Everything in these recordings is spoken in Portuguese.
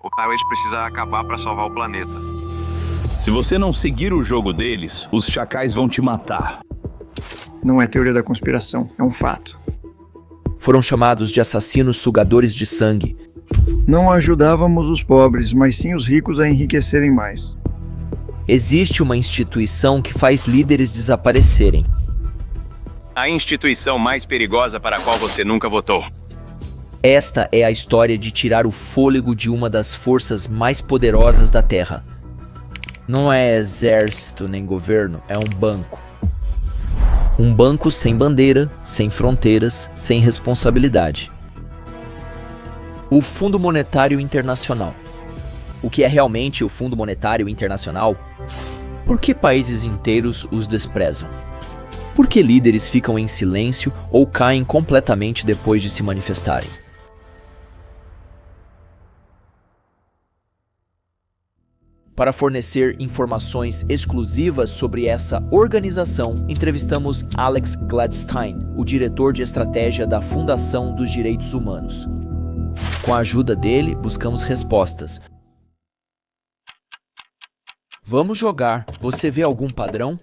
O Tyrant precisa acabar para salvar o planeta. Se você não seguir o jogo deles, os chacais vão te matar. Não é teoria da conspiração, é um fato. Foram chamados de assassinos sugadores de sangue. Não ajudávamos os pobres, mas sim os ricos a enriquecerem mais. Existe uma instituição que faz líderes desaparecerem. A instituição mais perigosa para a qual você nunca votou. Esta é a história de tirar o fôlego de uma das forças mais poderosas da Terra. Não é exército nem governo, é um banco. Um banco sem bandeira, sem fronteiras, sem responsabilidade. O Fundo Monetário Internacional. O que é realmente o Fundo Monetário Internacional? Por que países inteiros os desprezam? Por que líderes ficam em silêncio ou caem completamente depois de se manifestarem? Para fornecer informações exclusivas sobre essa organização, entrevistamos Alex Gladstein, o diretor de estratégia da Fundação dos Direitos Humanos. Com a ajuda dele, buscamos respostas. Vamos jogar. Você vê algum padrão?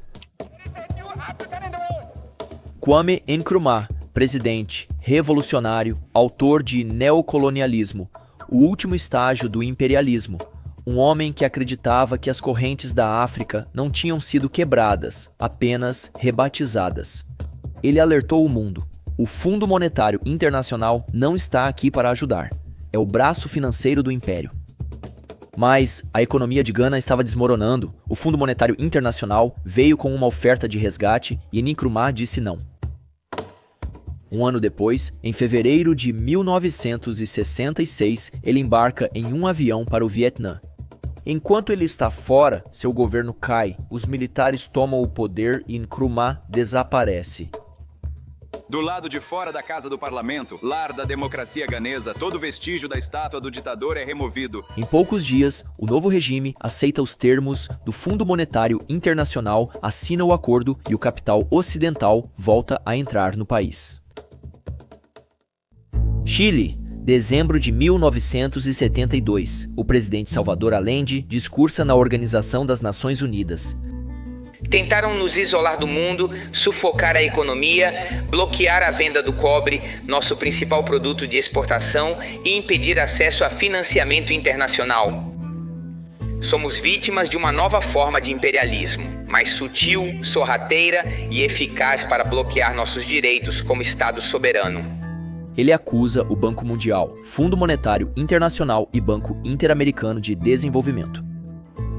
Kwame Nkrumah, presidente, revolucionário, autor de Neocolonialismo, o último estágio do imperialismo. Um homem que acreditava que as correntes da África não tinham sido quebradas, apenas rebatizadas. Ele alertou o mundo. O Fundo Monetário Internacional não está aqui para ajudar. É o braço financeiro do império. Mas a economia de Gana estava desmoronando. O Fundo Monetário Internacional veio com uma oferta de resgate e Nkrumah disse não. Um ano depois, em fevereiro de 1966, ele embarca em um avião para o Vietnã. Enquanto ele está fora, seu governo cai, os militares tomam o poder e Nkrumah desaparece. Do lado de fora da Casa do Parlamento, lar da democracia ganesa, todo vestígio da estátua do ditador é removido. Em poucos dias, o novo regime aceita os termos do Fundo Monetário Internacional, assina o acordo e o capital ocidental volta a entrar no país. Chile, dezembro de 1972. O presidente Salvador Allende discursa na Organização das Nações Unidas. Tentaram nos isolar do mundo, sufocar a economia, bloquear a venda do cobre, nosso principal produto de exportação, e impedir acesso a financiamento internacional. Somos vítimas de uma nova forma de imperialismo, mais sutil, sorrateira e eficaz para bloquear nossos direitos como Estado soberano. Ele acusa o Banco Mundial, Fundo Monetário Internacional e Banco Interamericano de Desenvolvimento.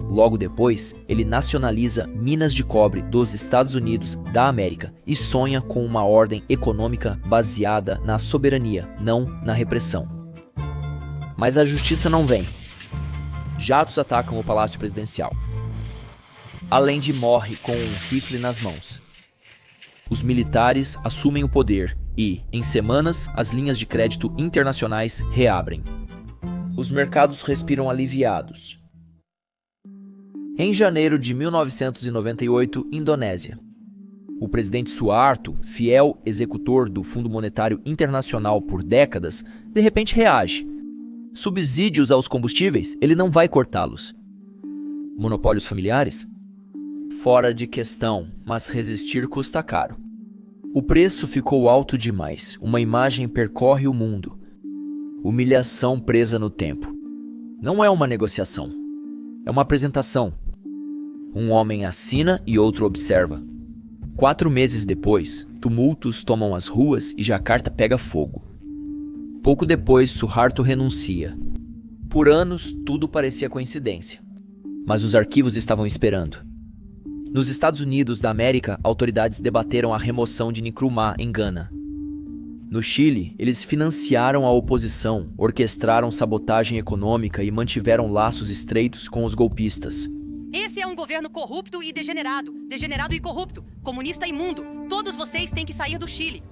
Logo depois, ele nacionaliza minas de cobre dos Estados Unidos da América e sonha com uma ordem econômica baseada na soberania, não na repressão. Mas a justiça não vem. Jatos atacam o Palácio Presidencial. Allende morre com um rifle nas mãos. Os militares assumem o poder e, em semanas, as linhas de crédito internacionais reabrem. Os mercados respiram aliviados. Em janeiro de 1998, Indonésia. O presidente Suharto, fiel executor do Fundo Monetário Internacional por décadas, de repente reage. Subsídios aos combustíveis, ele não vai cortá-los. Monopólios familiares? Fora de questão, mas resistir custa caro. O preço ficou alto demais, uma imagem percorre o mundo. Humilhação presa no tempo. Não é uma negociação, é uma apresentação. Um homem assina e outro observa. 4 meses depois, tumultos tomam as ruas e Jacarta pega fogo. Pouco depois, Suharto renuncia. Por anos, tudo parecia coincidência. Mas os arquivos estavam esperando. Nos Estados Unidos da América, autoridades debateram a remoção de Nkrumah em Gana. No Chile, eles financiaram a oposição, orquestraram sabotagem econômica e mantiveram laços estreitos com os golpistas. Esse é um governo corrupto e degenerado. Degenerado e corrupto. Comunista imundo. Todos vocês têm que sair do Chile.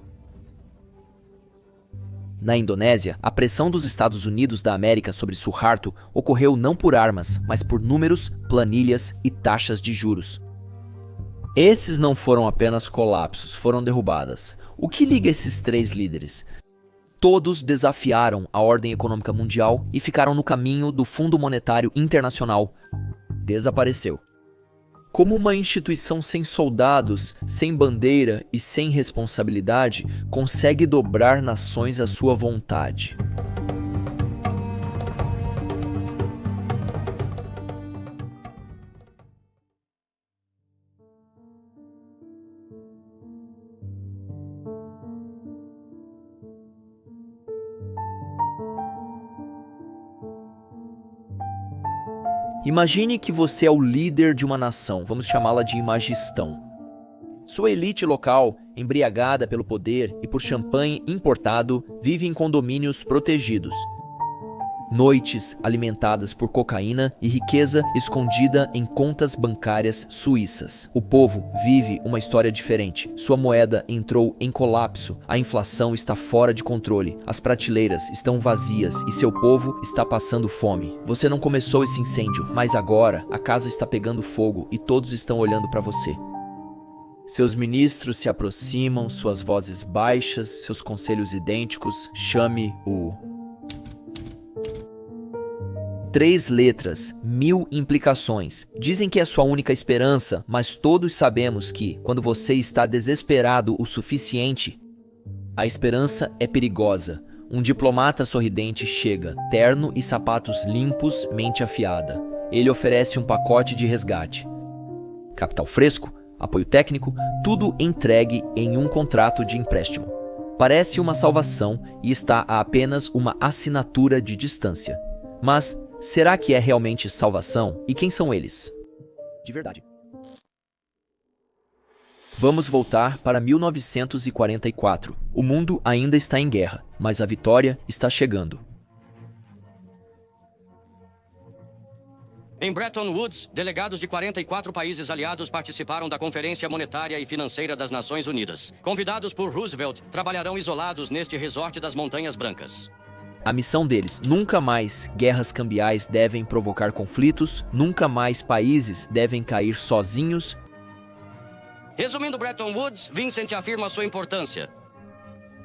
Na Indonésia, a pressão dos Estados Unidos da América sobre Suharto ocorreu não por armas, mas por números, planilhas e taxas de juros. Esses não foram apenas colapsos, foram derrubadas. O que liga esses 3 líderes? Todos desafiaram a ordem econômica mundial e ficaram no caminho do Fundo Monetário Internacional. Desapareceu. Como uma instituição sem soldados, sem bandeira e sem responsabilidade, consegue dobrar nações à sua vontade? Imagine que você é o líder de uma nação, vamos chamá-la de Imagistão. Sua elite local, embriagada pelo poder e por champanhe importado, vive em condomínios protegidos. Noites alimentadas por cocaína e riqueza escondida em contas bancárias suíças. O povo vive uma história diferente. Sua moeda entrou em colapso, a inflação está fora de controle, as prateleiras estão vazias e seu povo está passando fome. Você não começou esse incêndio, mas agora a casa está pegando fogo e todos estão olhando para você. Seus ministros se aproximam, suas vozes baixas, seus conselhos idênticos, chame o... 3 letras, 1000 implicações. Dizem que é sua única esperança, mas todos sabemos que, quando você está desesperado o suficiente, a esperança é perigosa. Um diplomata sorridente chega, terno e sapatos limpos, mente afiada. Ele oferece um pacote de resgate. Capital fresco, apoio técnico, tudo entregue em um contrato de empréstimo. Parece uma salvação e está a apenas uma assinatura de distância. Mas será que é realmente salvação? E quem são eles? De verdade. Vamos voltar para 1944. O mundo ainda está em guerra, mas a vitória está chegando. Em Bretton Woods, delegados de 44 países aliados participaram da Conferência Monetária e Financeira das Nações Unidas. Convidados por Roosevelt, trabalharão isolados neste resort das Montanhas Brancas. A missão deles: nunca mais guerras cambiais devem provocar conflitos, nunca mais países devem cair sozinhos. Resumindo Bretton Woods, Vincent afirma sua importância.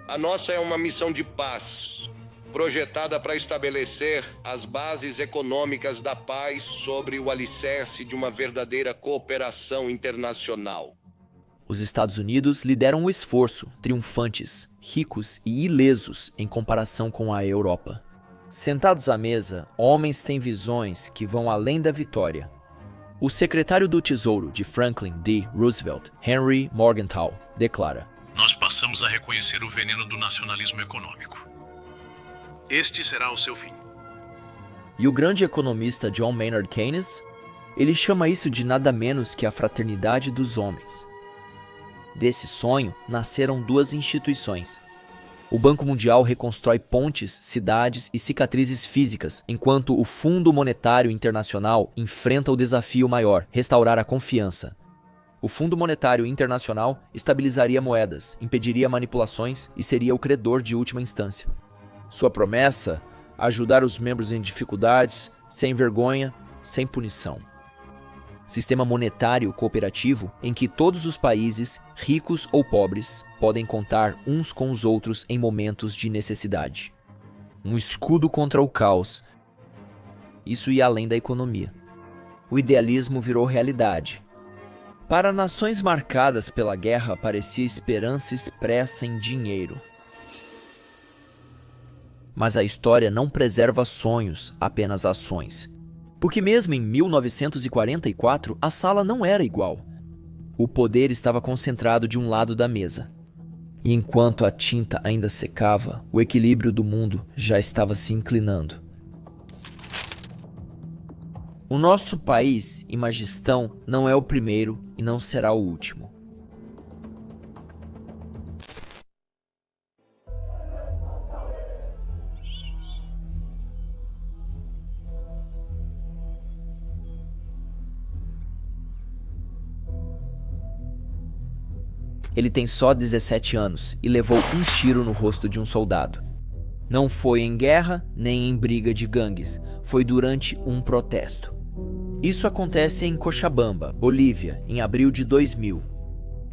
A nossa é uma missão de paz, projetada para estabelecer as bases econômicas da paz sobre o alicerce de uma verdadeira cooperação internacional. Os Estados Unidos lideram o esforço, triunfantes, ricos e ilesos em comparação com a Europa. Sentados à mesa, homens têm visões que vão além da vitória. O secretário do Tesouro de Franklin D. Roosevelt, Henry Morgenthau, declara: "Nós passamos a reconhecer o veneno do nacionalismo econômico. Este será o seu fim." E o grande economista John Maynard Keynes, ele chama isso de nada menos que a fraternidade dos homens. Desse sonho nasceram 2 instituições. O Banco Mundial reconstrói pontes, cidades e cicatrizes físicas, enquanto o Fundo Monetário Internacional enfrenta o desafio maior: restaurar a confiança. O Fundo Monetário Internacional estabilizaria moedas, impediria manipulações e seria o credor de última instância. Sua promessa: ajudar os membros em dificuldades, sem vergonha, sem punição. Sistema monetário cooperativo em que todos os países, ricos ou pobres, podem contar uns com os outros em momentos de necessidade. Um escudo contra o caos. Isso ia além da economia. O idealismo virou realidade. Para nações marcadas pela guerra, parecia esperança expressa em dinheiro. Mas a história não preserva sonhos, apenas ações. Porque mesmo em 1944, a sala não era igual. O poder estava concentrado de um lado da mesa. E enquanto a tinta ainda secava, o equilíbrio do mundo já estava se inclinando. O nosso país, Imagistão, não é o primeiro e não será o último. Ele tem só 17 anos e levou um tiro no rosto de um soldado. Não foi em guerra, nem em briga de gangues, foi durante um protesto. Isso acontece em Cochabamba, Bolívia, em abril de 2000.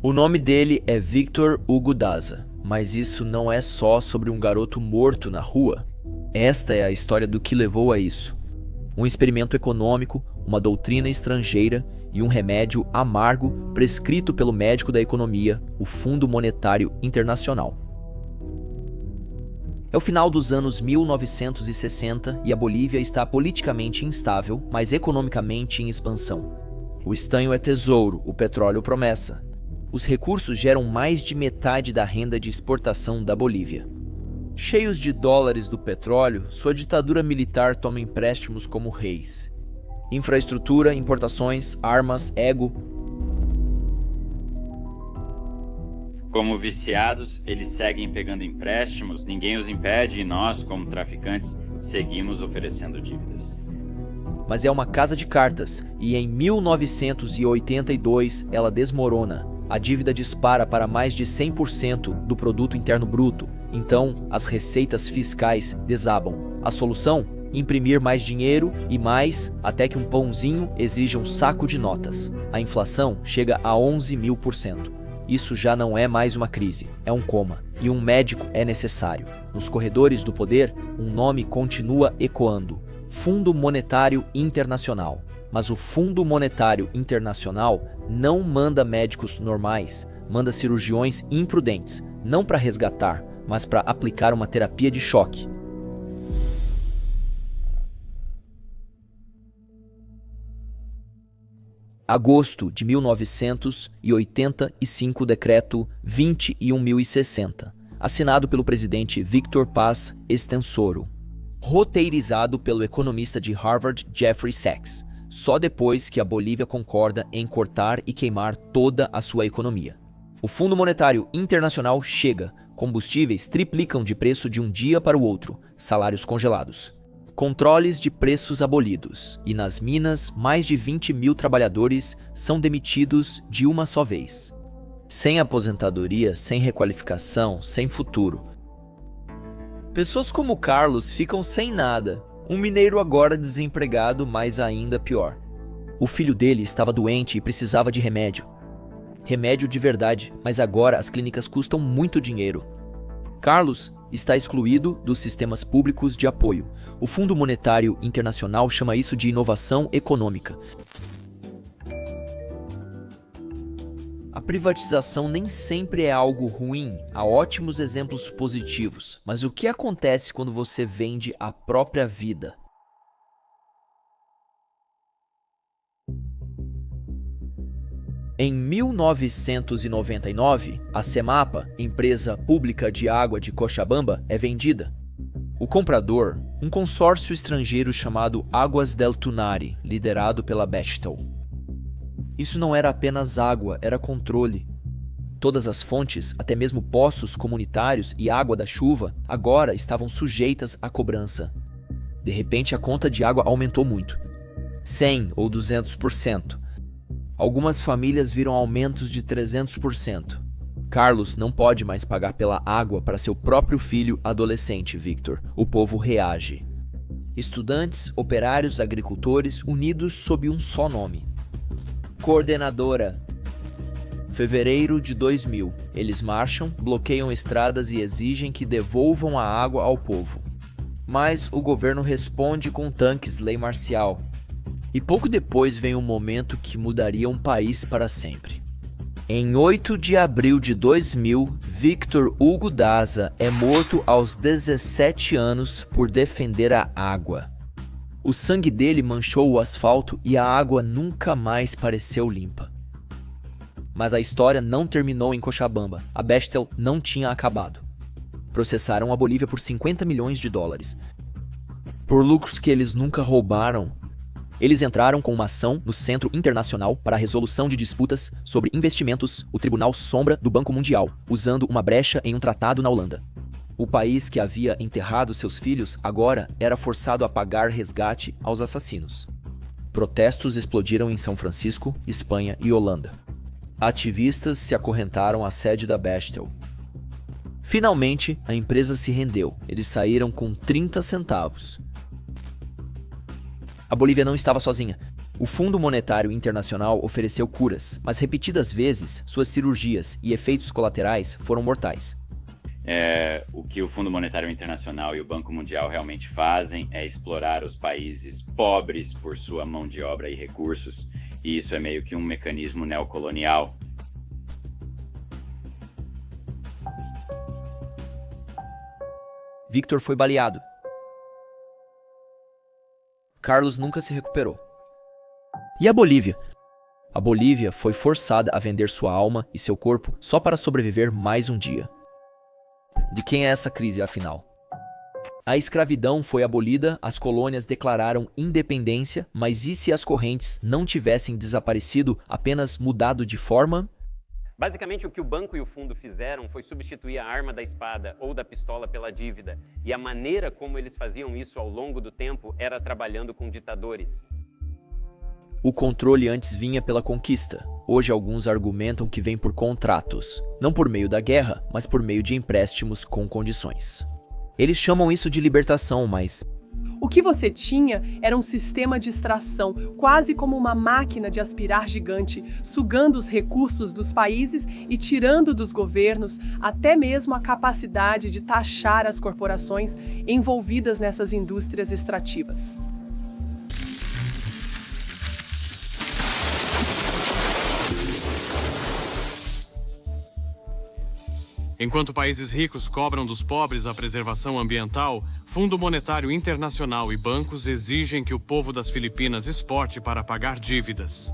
O nome dele é Victor Hugo Daza, Mas isso não é só sobre um garoto morto na rua. Esta é a história do que levou a isso. Um experimento econômico, uma doutrina estrangeira e um remédio amargo prescrito pelo médico da economia, o Fundo Monetário Internacional. É o final dos anos 1960 e a Bolívia está politicamente instável, mas economicamente em expansão. O estanho é tesouro, o petróleo promessa. Os recursos geram mais de metade da renda de exportação da Bolívia. Cheios de dólares do petróleo, sua ditadura militar toma empréstimos como reis. Infraestrutura, importações, armas, ego. Como viciados, eles seguem pegando empréstimos, ninguém os impede e nós, como traficantes, seguimos oferecendo dívidas. Mas é uma casa de cartas e em 1982 ela desmorona. A dívida dispara para mais de 100% do produto interno bruto. Então, as receitas fiscais desabam. A solução? Imprimir mais dinheiro e mais, até que um pãozinho exija um saco de notas. A inflação chega a 11.000%. Isso já não é mais uma crise, é um coma. E um médico é necessário. Nos corredores do poder, um nome continua ecoando: Fundo Monetário Internacional. Mas o Fundo Monetário Internacional não manda médicos normais, manda cirurgiões imprudentes, não para resgatar, mas para aplicar uma terapia de choque. Agosto de 1985, decreto 21.060, assinado pelo presidente Victor Paz Estenssoro, roteirizado pelo economista de Harvard Jeffrey Sachs, só depois que a Bolívia concorda em cortar e queimar toda a sua economia. O Fundo Monetário Internacional chega, combustíveis triplicam de preço de um dia para o outro, salários congelados. Controles de preços abolidos, e nas minas, mais de 20.000 trabalhadores são demitidos de uma só vez. Sem aposentadoria, sem requalificação, sem futuro. Pessoas como Carlos ficam sem nada. Um mineiro agora desempregado, mas ainda pior. O filho dele estava doente e precisava de remédio. Remédio de verdade, mas agora as clínicas custam muito dinheiro. Carlos está excluído dos sistemas públicos de apoio. O Fundo Monetário Internacional chama isso de inovação econômica. A privatização nem sempre é algo ruim, há ótimos exemplos positivos, mas o que acontece quando você vende a própria vida? Em 1999, a Semapa, empresa pública de água de Cochabamba, é vendida. O comprador, um consórcio estrangeiro chamado Águas del Tunari, liderado pela Bechtel. Isso não era apenas água, era controle. Todas as fontes, até mesmo poços comunitários e água da chuva, agora estavam sujeitas à cobrança. De repente, a conta de água aumentou muito. 100 ou 200%. Algumas famílias viram aumentos de 300%. Carlos não pode mais pagar pela água para seu próprio filho adolescente, Victor. O povo reage. Estudantes, operários, agricultores, unidos sob um só nome. Coordenadora. Fevereiro de 2000. Eles marcham, bloqueiam estradas e exigem que devolvam a água ao povo. Mas o governo responde com tanques, lei marcial. E pouco depois vem um momento que mudaria um país para sempre. Em 8 de abril de 2000, Victor Hugo Daza é morto aos 17 anos por defender a água. O sangue dele manchou o asfalto e a água nunca mais pareceu limpa. Mas a história não terminou em Cochabamba. A Bechtel não tinha acabado. Processaram a Bolívia por 50 milhões de dólares. Por lucros que eles nunca roubaram, eles entraram com uma ação no Centro Internacional para a Resolução de Disputas sobre Investimentos, o Tribunal Sombra do Banco Mundial, usando uma brecha em um tratado na Holanda. O país que havia enterrado seus filhos agora era forçado a pagar resgate aos assassinos. Protestos explodiram em São Francisco, Espanha e Holanda. Ativistas se acorrentaram à sede da Bechtel. Finalmente, a empresa se rendeu. Eles saíram com 30 centavos. A Bolívia não estava sozinha. O Fundo Monetário Internacional ofereceu curas, mas repetidas vezes, suas cirurgias e efeitos colaterais foram mortais. O que o Fundo Monetário Internacional e o Banco Mundial realmente fazem é explorar os países pobres por sua mão de obra e recursos, e isso é meio que um mecanismo neocolonial. Victor foi baleado. Carlos nunca se recuperou. E a Bolívia? A Bolívia foi forçada a vender sua alma e seu corpo só para sobreviver mais um dia. De quem é essa crise, afinal? A escravidão foi abolida, as colônias declararam independência, mas e se as correntes não tivessem desaparecido, apenas mudado de forma? Basicamente, o que o banco e o fundo fizeram foi substituir a arma da espada ou da pistola pela dívida. E a maneira como eles faziam isso ao longo do tempo era trabalhando com ditadores. O controle antes vinha pela conquista. Hoje alguns argumentam que vem por contratos, não por meio da guerra, mas por meio de empréstimos com condições. Eles chamam isso de libertação, mas o que você tinha era um sistema de extração, quase como uma máquina de aspirar gigante, sugando os recursos dos países e tirando dos governos até mesmo a capacidade de taxar as corporações envolvidas nessas indústrias extrativas. Enquanto países ricos cobram dos pobres a preservação ambiental, Fundo Monetário Internacional e bancos exigem que o povo das Filipinas exporte para pagar dívidas.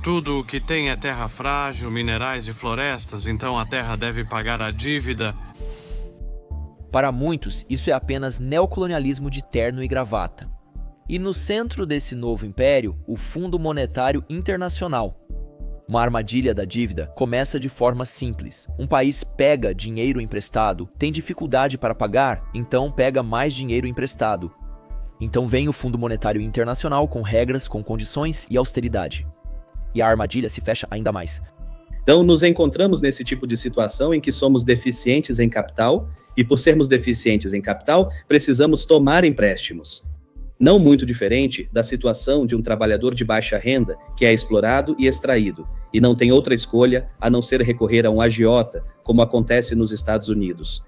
Tudo o que tem é terra frágil, minerais e florestas, então a terra deve pagar a dívida. Para muitos, isso é apenas neocolonialismo de terno e gravata. E no centro desse novo império, o Fundo Monetário Internacional. Uma armadilha da dívida começa de forma simples. Um país pega dinheiro emprestado, tem dificuldade para pagar, então pega mais dinheiro emprestado. Então vem o Fundo Monetário Internacional com regras, com condições e austeridade. E a armadilha se fecha ainda mais. Então nos encontramos nesse tipo de situação em que somos deficientes em capital e por sermos deficientes em capital, precisamos tomar empréstimos. Não muito diferente da situação de um trabalhador de baixa renda que é explorado e extraído, e não tem outra escolha a não ser recorrer a um agiota, como acontece nos Estados Unidos.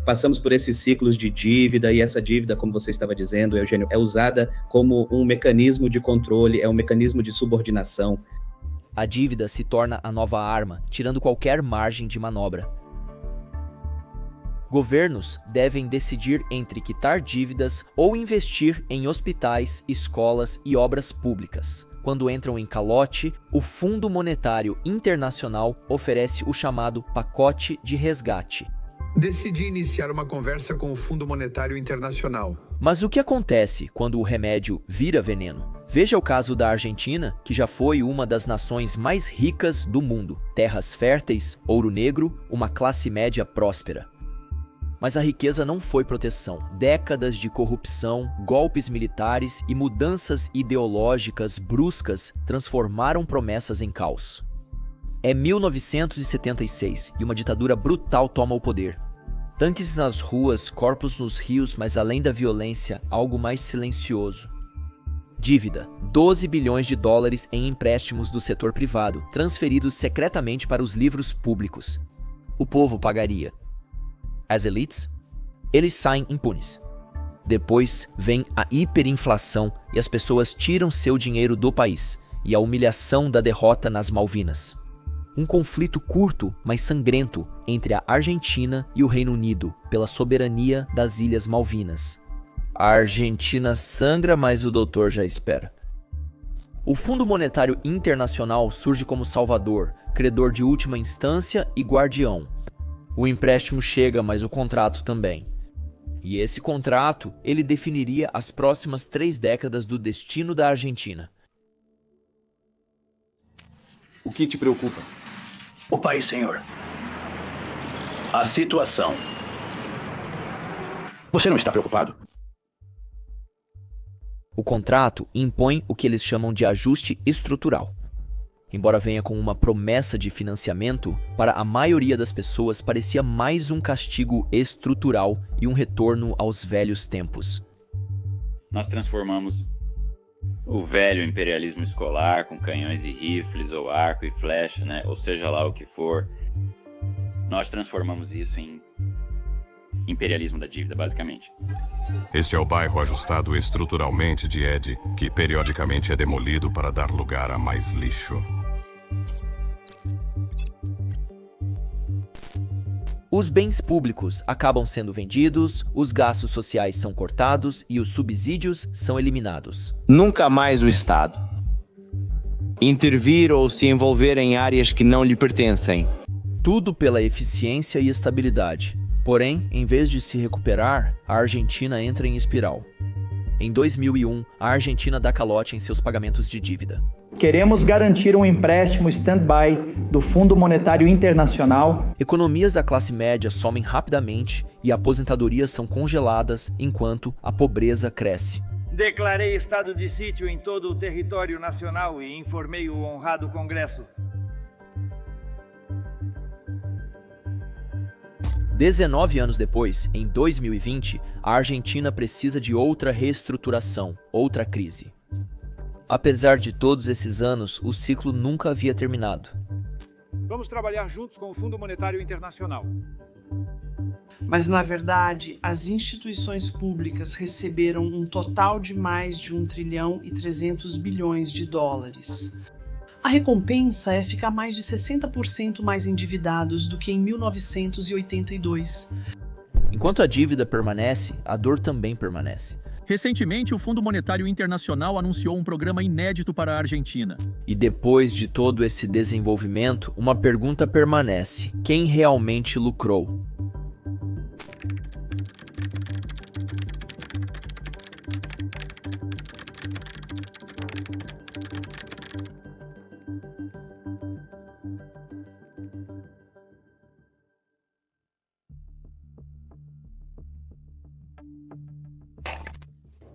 Passamos por esses ciclos de dívida, e essa dívida, como você estava dizendo, Eugênio, é usada como um mecanismo de controle, é um mecanismo de subordinação. A dívida se torna a nova arma, tirando qualquer margem de manobra. Governos devem decidir entre quitar dívidas ou investir em hospitais, escolas e obras públicas. Quando entram em calote, o Fundo Monetário Internacional oferece o chamado pacote de resgate. Decidi iniciar uma conversa com o Fundo Monetário Internacional. Mas o que acontece quando o remédio vira veneno? Veja o caso da Argentina, que já foi uma das nações mais ricas do mundo. Terras férteis, ouro negro, uma classe média próspera. Mas a riqueza não foi proteção. Décadas de corrupção, golpes militares e mudanças ideológicas bruscas transformaram promessas em caos. É 1976 e uma ditadura brutal toma o poder. Tanques nas ruas, corpos nos rios, mas além da violência, algo mais silencioso. Dívida: 12 bilhões de dólares em empréstimos do setor privado, transferidos secretamente para os livros públicos. O povo pagaria. As elites? Eles saem impunes. Depois vem a hiperinflação e as pessoas tiram seu dinheiro do país, e a humilhação da derrota nas Malvinas. Um conflito curto, mas sangrento, entre a Argentina e o Reino Unido, pela soberania das Ilhas Malvinas. A Argentina sangra, mas o doutor já espera. O Fundo Monetário Internacional surge como salvador, credor de última instância e guardião. O empréstimo chega, mas o contrato também. E esse contrato, ele definiria as próximas 3 décadas do destino da Argentina. O que te preocupa? O país, senhor. A situação. Você não está preocupado? O contrato impõe o que eles chamam de ajuste estrutural. Embora venha com uma promessa de financiamento, para a maioria das pessoas parecia mais um castigo estrutural e um retorno aos velhos tempos. Nós transformamos o velho imperialismo escolar com canhões e rifles, ou arco e flecha, né? Ou seja lá o que for, Nós transformamos isso em imperialismo da dívida, basicamente. Este é o bairro ajustado estruturalmente de Ed, que periodicamente é demolido para dar lugar a mais lixo. Os bens públicos acabam sendo vendidos, os gastos sociais são cortados e os subsídios são eliminados. Nunca mais o Estado intervir ou se envolver em áreas que não lhe pertencem. Tudo pela eficiência e estabilidade. Porém, em vez de se recuperar, a Argentina entra em espiral. Em 2001, a Argentina dá calote em seus pagamentos de dívida. Queremos garantir um empréstimo stand-by do Fundo Monetário Internacional. Economias da classe média somem rapidamente e aposentadorias são congeladas enquanto a pobreza cresce. Declarei estado de sítio em todo o território nacional e informei o honrado Congresso. 19 anos depois, em 2020, a Argentina precisa de outra reestruturação, outra crise. Apesar de todos esses anos, o ciclo nunca havia terminado. Vamos trabalhar juntos com o Fundo Monetário Internacional. Mas, na verdade, as instituições públicas receberam um total de mais de 1,3 trilhão. A recompensa é ficar mais de 60% mais endividados do que em 1982. Enquanto a dívida permanece, a dor também permanece. Recentemente, o Fundo Monetário Internacional anunciou um programa inédito para a Argentina. E depois de todo esse desenvolvimento, uma pergunta permanece: quem realmente lucrou?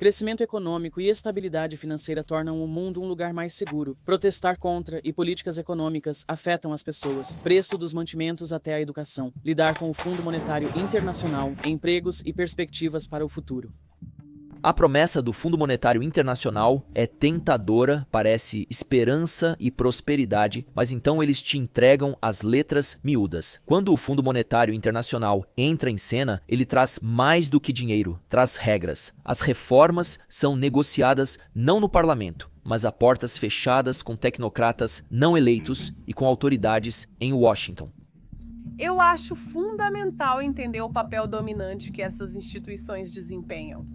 Crescimento econômico e estabilidade financeira tornam o mundo um lugar mais seguro. Protestar contra e políticas econômicas afetam as pessoas. Preço dos mantimentos até a educação. Lidar com o Fundo Monetário Internacional, empregos e perspectivas para o futuro. A promessa do Fundo Monetário Internacional é tentadora, parece esperança e prosperidade, mas então eles te entregam as letras miúdas. Quando o Fundo Monetário Internacional entra em cena, ele traz mais do que dinheiro, traz regras. As reformas são negociadas não no parlamento, mas a portas fechadas com tecnocratas não eleitos e com autoridades em Washington. Eu acho fundamental entender o papel dominante que essas instituições desempenham.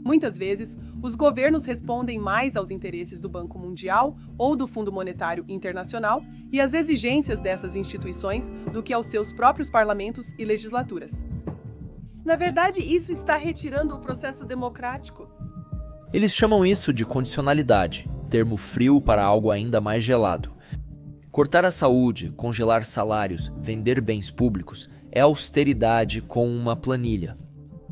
Muitas vezes, os governos respondem mais aos interesses do Banco Mundial ou do Fundo Monetário Internacional e às exigências dessas instituições do que aos seus próprios parlamentos e legislaturas. Na verdade, isso está retirando o processo democrático. Eles chamam isso de condicionalidade, termo frio para algo ainda mais gelado. Cortar a saúde, congelar salários, vender bens públicos é austeridade com uma planilha.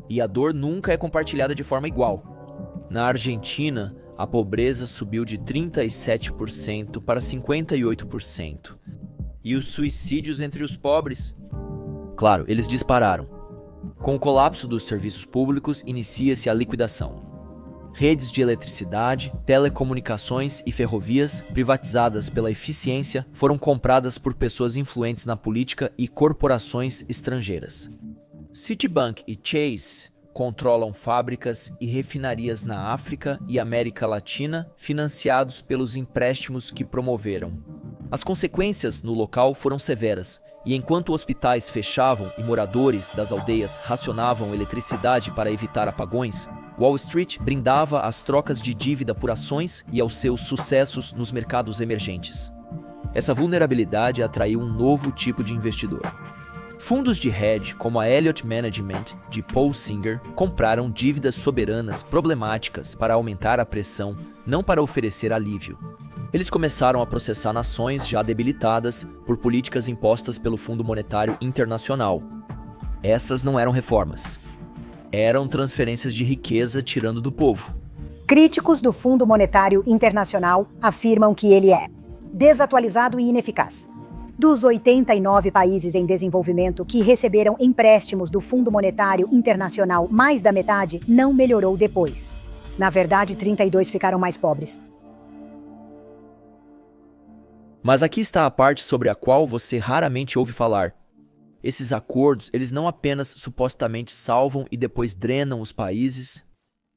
E a dor nunca é compartilhada de forma igual. Na Argentina, a pobreza subiu de 37% para 58%. E os suicídios entre os pobres? Claro, eles dispararam. Com o colapso dos serviços públicos, inicia-se a liquidação. Redes de eletricidade, telecomunicações e ferrovias, privatizadas pela eficiência, foram compradas por pessoas influentes na política e corporações estrangeiras. Citibank e Chase controlam fábricas e refinarias na África e América Latina, financiados pelos empréstimos que promoveram. As consequências no local foram severas, e enquanto hospitais fechavam e moradores das aldeias racionavam eletricidade para evitar apagões, Wall Street brindava às trocas de dívida por ações e aos seus sucessos nos mercados emergentes. Essa vulnerabilidade atraiu um novo tipo de investidor. Fundos de hedge, como a Elliott Management, de Paul Singer, compraram dívidas soberanas problemáticas para aumentar a pressão, não para oferecer alívio. Eles começaram a processar nações já debilitadas por políticas impostas pelo Fundo Monetário Internacional. Essas não eram reformas. Eram transferências de riqueza tirando do povo. Críticos do Fundo Monetário Internacional afirmam que ele é desatualizado e ineficaz. Dos 89 países em desenvolvimento que receberam empréstimos do Fundo Monetário Internacional, mais da metade não melhorou depois. Na verdade, 32 ficaram mais pobres. Mas aqui está a parte sobre a qual você raramente ouve falar. Esses acordos, eles não apenas supostamente salvam e depois drenam os países,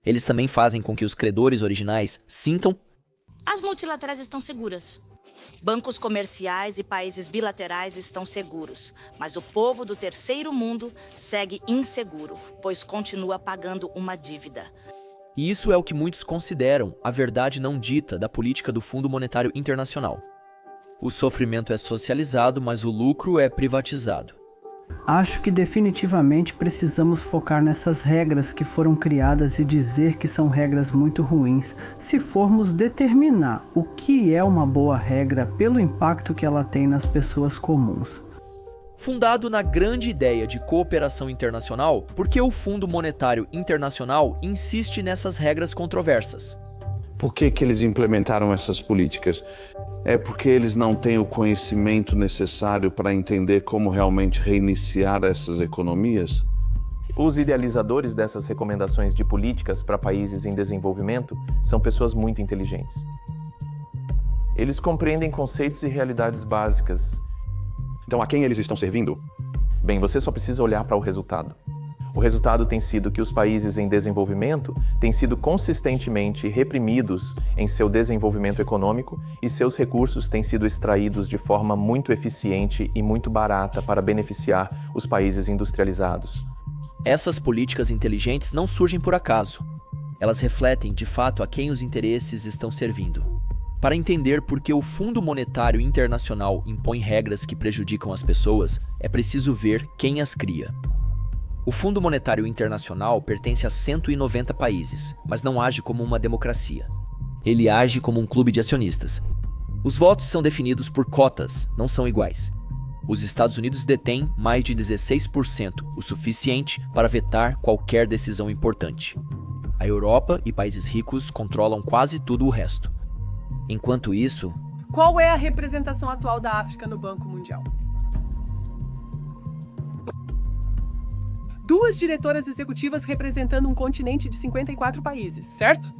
eles também fazem com que os credores originais sintam: as multilaterais estão seguras. Bancos comerciais e países bilaterais estão seguros, mas o povo do terceiro mundo segue inseguro, pois continua pagando uma dívida. E isso é o que muitos consideram a verdade não dita da política do Fundo Monetário Internacional. O sofrimento é socializado, mas o lucro é privatizado. Acho que definitivamente precisamos focar nessas regras que foram criadas e dizer que são regras muito ruins, se formos determinar o que é uma boa regra pelo impacto que ela tem nas pessoas comuns. Fundado na grande ideia de cooperação internacional, por que o Fundo Monetário Internacional insiste nessas regras controversas? Por que eles implementaram essas políticas? É porque eles não têm o conhecimento necessário para entender como realmente reiniciar essas economias? Os idealizadores dessas recomendações de políticas para países em desenvolvimento são pessoas muito inteligentes. Eles compreendem conceitos e realidades básicas. Então, a quem eles estão servindo? Bem, você só precisa olhar para o resultado. O resultado tem sido que os países em desenvolvimento têm sido consistentemente reprimidos em seu desenvolvimento econômico e seus recursos têm sido extraídos de forma muito eficiente e muito barata para beneficiar os países industrializados. Essas políticas inteligentes não surgem por acaso. Elas refletem, de fato, a quem os interesses estão servindo. Para entender por que o Fundo Monetário Internacional impõe regras que prejudicam as pessoas, é preciso ver quem as cria. O Fundo Monetário Internacional pertence a 190 países, mas não age como uma democracia. Ele age como um clube de acionistas. Os votos são definidos por cotas, não são iguais. Os Estados Unidos detêm mais de 16%, o suficiente para vetar qualquer decisão importante. A Europa e países ricos controlam quase tudo o resto. Enquanto isso... Qual é a representação atual da África no Banco Mundial? 2 diretoras executivas representando um continente de 54 países, certo?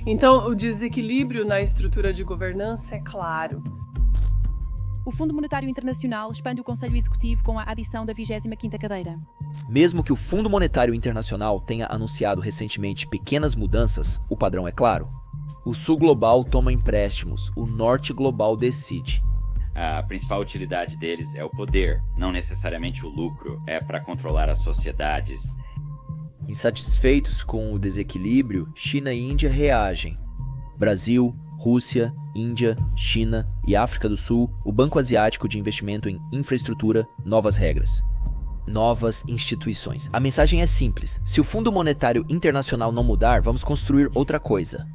Então, o desequilíbrio na estrutura de governança é claro. O Fundo Monetário Internacional expande o Conselho Executivo com a adição da 25ª cadeira. Mesmo que o Fundo Monetário Internacional tenha anunciado recentemente pequenas mudanças, o padrão é claro. O Sul Global toma empréstimos, o Norte Global decide. A principal utilidade deles é o poder, não necessariamente o lucro, é para controlar as sociedades. Insatisfeitos com o desequilíbrio, China e Índia reagem. Brasil, Rússia, Índia, China e África do Sul, o Banco Asiático de Investimento em Infraestrutura, novas regras. Novas instituições. A mensagem é simples. Se o Fundo Monetário Internacional não mudar, vamos construir outra coisa.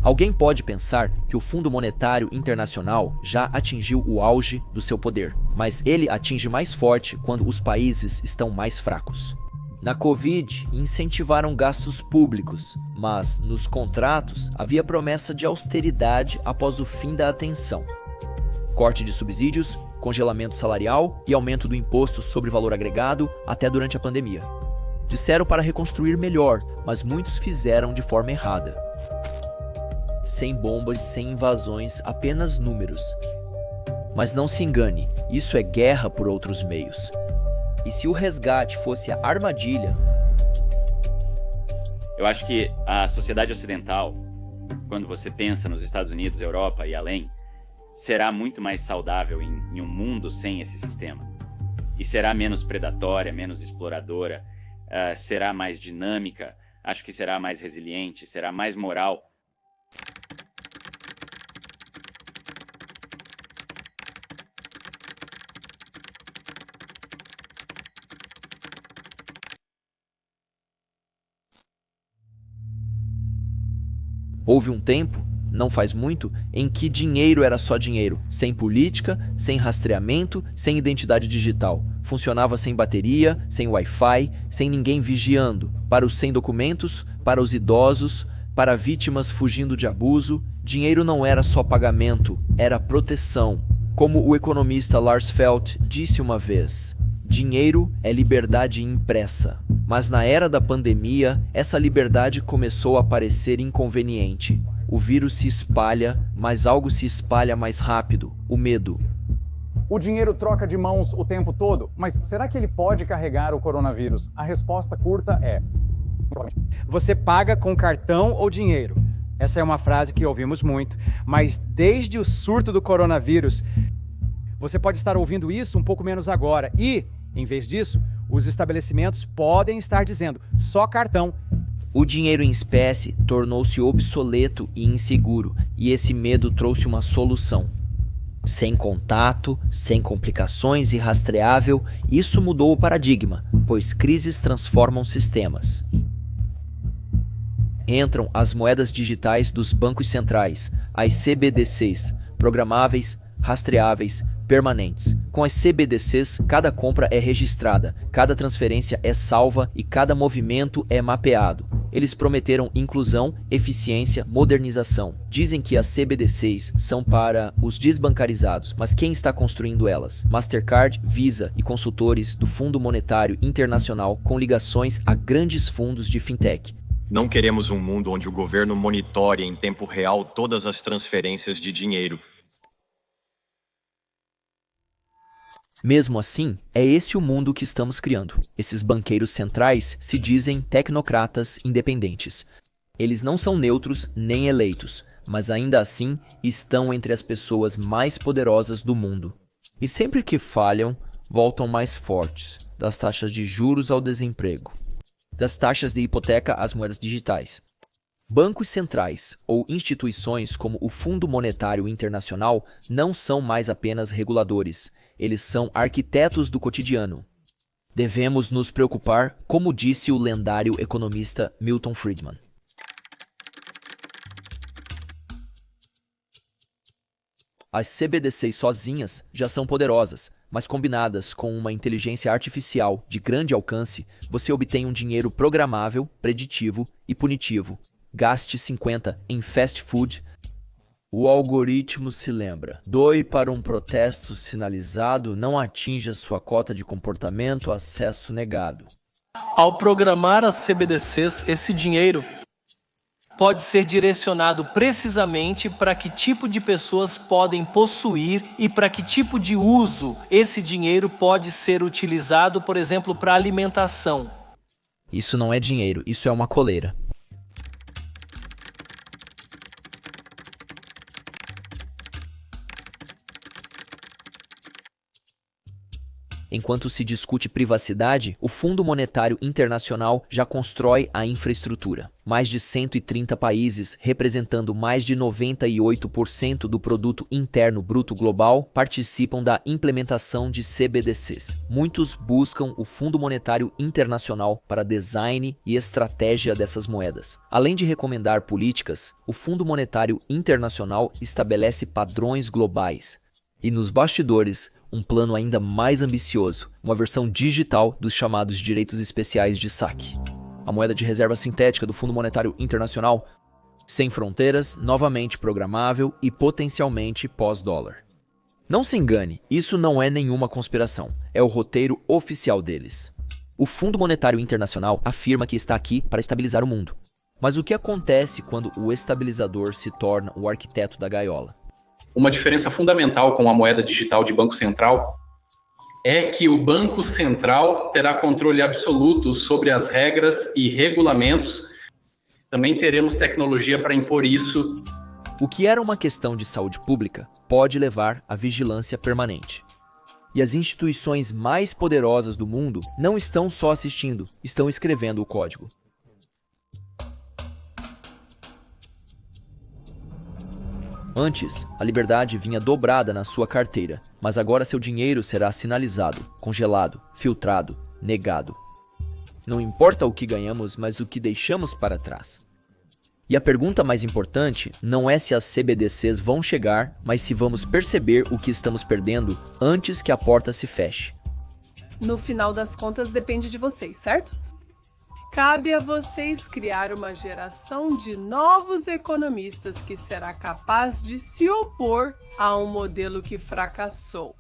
Alguém pode pensar que o Fundo Monetário Internacional já atingiu o auge do seu poder, mas ele atinge mais forte quando os países estão mais fracos. Na Covid, incentivaram gastos públicos, mas nos contratos havia promessa de austeridade após o fim da atenção. Corte de subsídios, congelamento salarial e aumento do imposto sobre valor agregado até durante a pandemia. Disseram para reconstruir melhor, mas muitos fizeram de forma errada. Sem bombas e sem invasões, apenas números. Mas não se engane, isso é guerra por outros meios. E se o resgate fosse a armadilha... Eu acho que a sociedade ocidental, quando você pensa nos Estados Unidos, Europa e além, será muito mais saudável em um mundo sem esse sistema. E será menos predatória, menos exploradora, será mais dinâmica, acho que será mais resiliente, será mais moral. Houve um tempo, não faz muito, em que dinheiro era só dinheiro, sem política, sem rastreamento, sem identidade digital. Funcionava sem bateria, sem Wi-Fi, sem ninguém vigiando. Para os sem documentos, para os idosos, para vítimas fugindo de abuso, dinheiro não era só pagamento, era proteção. Como o economista Lars Felt disse uma vez, dinheiro é liberdade impressa. Mas na era da pandemia, essa liberdade começou a parecer inconveniente. O vírus se espalha, mas algo se espalha mais rápido, o medo. O dinheiro troca de mãos o tempo todo, mas será que ele pode carregar o coronavírus? A resposta curta é: você paga com cartão ou dinheiro? Essa é uma frase que ouvimos muito, mas desde o surto do coronavírus, você pode estar ouvindo isso um pouco menos agora. E, em vez disso, os estabelecimentos podem estar dizendo só cartão. O dinheiro em espécie tornou-se obsoleto e inseguro, e esse medo trouxe uma solução. Sem contato, sem complicações e rastreável, isso mudou o paradigma, pois crises transformam sistemas. Entram as moedas digitais dos bancos centrais, as CBDCs, programáveis, rastreáveis, permanentes. Com as CBDCs, cada compra é registrada, cada transferência é salva e cada movimento é mapeado. Eles prometeram inclusão, eficiência, modernização. Dizem que as CBDCs são para os desbancarizados, mas quem está construindo elas? Mastercard, Visa e consultores do Fundo Monetário Internacional com ligações a grandes fundos de fintech. Não queremos um mundo onde o governo monitore em tempo real todas as transferências de dinheiro. Mesmo assim, é esse o mundo que estamos criando. Esses banqueiros centrais se dizem tecnocratas independentes. Eles não são neutros nem eleitos, mas ainda assim estão entre as pessoas mais poderosas do mundo. E sempre que falham, voltam mais fortes, das taxas de juros ao desemprego, das taxas de hipoteca às moedas digitais. Bancos centrais ou instituições como o Fundo Monetário Internacional não são mais apenas reguladores, eles são arquitetos do cotidiano. Devemos nos preocupar, como disse o lendário economista Milton Friedman. As CBDCs sozinhas já são poderosas, mas combinadas com uma inteligência artificial de grande alcance, você obtém um dinheiro programável, preditivo e punitivo. Gaste 50 em fast food. O algoritmo se lembra. Doe para um protesto sinalizado, não atinja sua cota de comportamento, acesso negado. Ao programar as CBDCs, esse dinheiro pode ser direcionado precisamente para que tipo de pessoas podem possuir e para que tipo de uso esse dinheiro pode ser utilizado, por exemplo, para alimentação. Isso não é dinheiro, isso é uma coleira. Enquanto se discute privacidade, o Fundo Monetário Internacional já constrói a infraestrutura. Mais de 130 países, representando mais de 98% do produto interno bruto global, participam da implementação de CBDCs. Muitos buscam o Fundo Monetário Internacional para design e estratégia dessas moedas. Além de recomendar políticas, o Fundo Monetário Internacional estabelece padrões globais. E nos bastidores, um plano ainda mais ambicioso, uma versão digital dos chamados direitos especiais de saque. A moeda de reserva sintética do Fundo Monetário Internacional, sem fronteiras, novamente programável e potencialmente pós-dólar. Não se engane, isso não é nenhuma conspiração, é o roteiro oficial deles. O Fundo Monetário Internacional afirma que está aqui para estabilizar o mundo. Mas o que acontece quando o estabilizador se torna o arquiteto da gaiola? Uma diferença fundamental com a moeda digital de Banco Central é que o Banco Central terá controle absoluto sobre as regras e regulamentos. Também teremos tecnologia para impor isso. O que era uma questão de saúde pública pode levar à vigilância permanente. E as instituições mais poderosas do mundo não estão só assistindo, estão escrevendo o código. Antes, a liberdade vinha dobrada na sua carteira, mas agora seu dinheiro será sinalizado, congelado, filtrado, negado. Não importa o que ganhamos, mas o que deixamos para trás. E a pergunta mais importante não é se as CBDCs vão chegar, mas se vamos perceber o que estamos perdendo antes que a porta se feche. No final das contas, depende de vocês, certo? Cabe a vocês criar uma geração de novos economistas que será capaz de se opor a um modelo que fracassou.